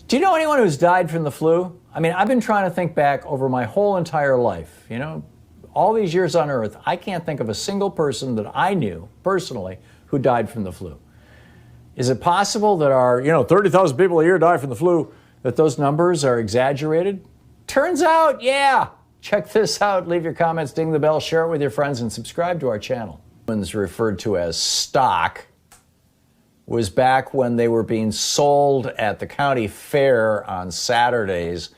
Do you know anyone who's died from the flu? I mean, I've been trying to think back over my whole entire life. You know, all these years on Earth, I can't think of a single person that I knew personally who died from the flu. Is it possible that our, 30,000 people a year die from the flu, that those numbers are exaggerated? Turns out, yeah. Check this out. Leave your comments, ding the bell, share it with your friends, and subscribe to our channel. It's referred to as stock was back when they were being sold at the county fair on Saturdays,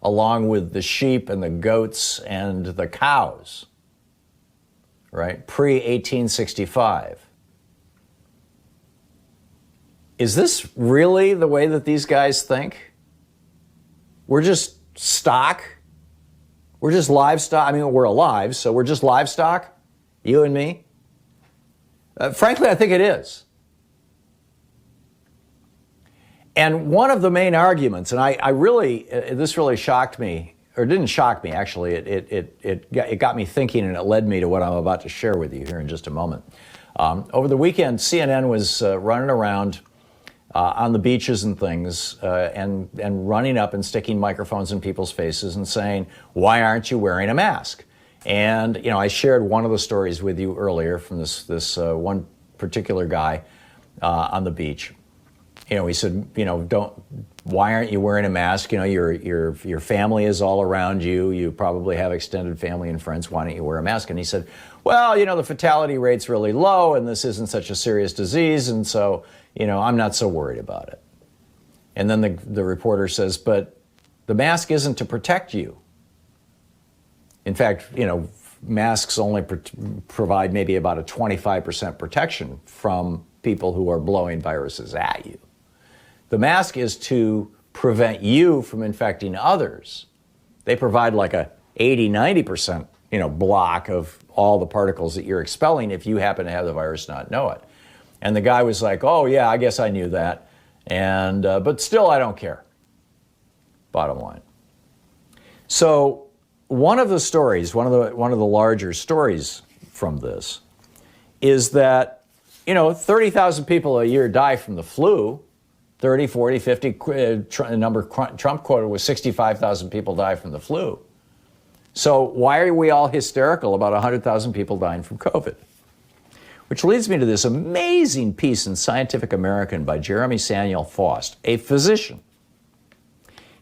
along with the sheep and the goats and the cows, right? Pre-1865. Is this really the way that these guys think? We're just stock? We're just livestock? I mean, we're alive, so we're just livestock? You and me? Frankly, I think it is. And one of the main arguments, and this really shocked me, or didn't shock me, actually, it got me thinking, and it led me to what I'm about to share with you here in just a moment. Over the weekend, CNN was running around on the beaches and things, and running up and sticking microphones in people's faces and saying, "Why aren't you wearing a mask?" And I shared one of the stories with you earlier from this one particular guy on the beach. He said, why aren't you wearing a mask? Your family is all around you. You probably have extended family and friends. Why don't you wear a mask? And he said, well, the fatality rate's really low and this isn't such a serious disease. And so, I'm not so worried about it. And then the reporter says, but the mask isn't to protect you. In fact, masks only provide maybe about a 25% protection from people who are blowing viruses at you. The mask is to prevent you from infecting others. They provide like a 80-90%, block of all the particles that you're expelling if you happen to have the virus, not know it. And the guy was like, oh yeah, I guess I knew that. And, but still I don't care. Bottom line. So one of the stories, one of the larger stories from this is that, 30,000 people a year die from the flu. 30, 40, 50, the number Trump quoted was 65,000 people die from the flu. So why are we all hysterical about 100,000 people dying from COVID? Which leads me to this amazing piece in Scientific American by Jeremy Samuel Faust, a physician.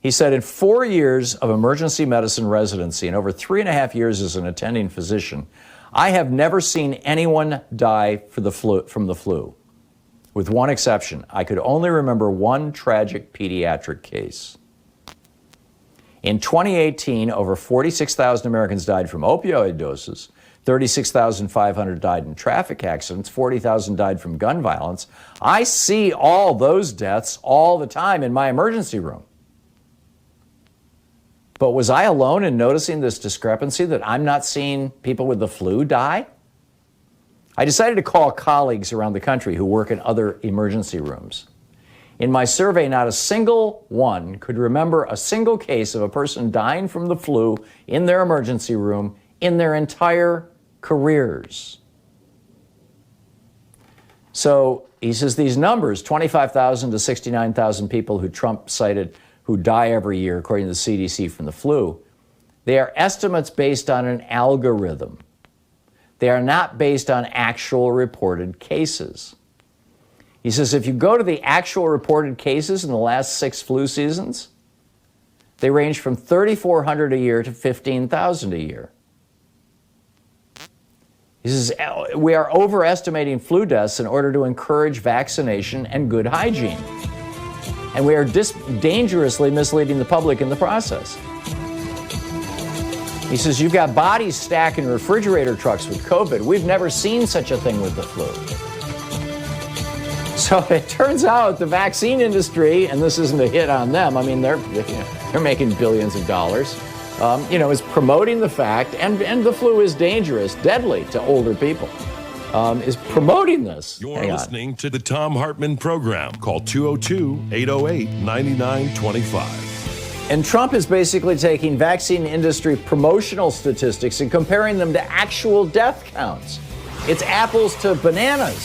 He said, in 4 years of emergency medicine residency and over 3.5 years as an attending physician, I have never seen anyone die from the flu. With one exception, I could only remember one tragic pediatric case. In 2018, over 46,000 Americans died from opioid doses, 36,500 died in traffic accidents, 40,000 died from gun violence. I see all those deaths all the time in my emergency room. But was I alone in noticing this discrepancy that I'm not seeing people with the flu die? I decided to call colleagues around the country who work in other emergency rooms. In my survey, not a single one could remember a single case of a person dying from the flu in their emergency room in their entire careers. So he says these numbers, 25,000 to 69,000 people who Trump cited who die every year, according to the CDC, from the flu, they are estimates based on an algorithm. They are not based on actual reported cases. He says if you go to the actual reported cases in the last 6 flu seasons, they range from 3,400 a year to 15,000 a year. He says we are overestimating flu deaths in order to encourage vaccination and good hygiene. And we are dangerously misleading the public in the process. He says, you've got bodies stacked in refrigerator trucks with COVID. We've never seen such a thing with the flu. So it turns out the vaccine industry, and this isn't a hit on them, I mean, they're making billions of dollars, is promoting the fact, and the flu is dangerous, deadly to older people, is promoting this. You're listening to the Thom Hartmann Program. Call 202-808-9925. And Trump is basically taking vaccine industry promotional statistics and comparing them to actual death counts. It's apples to bananas.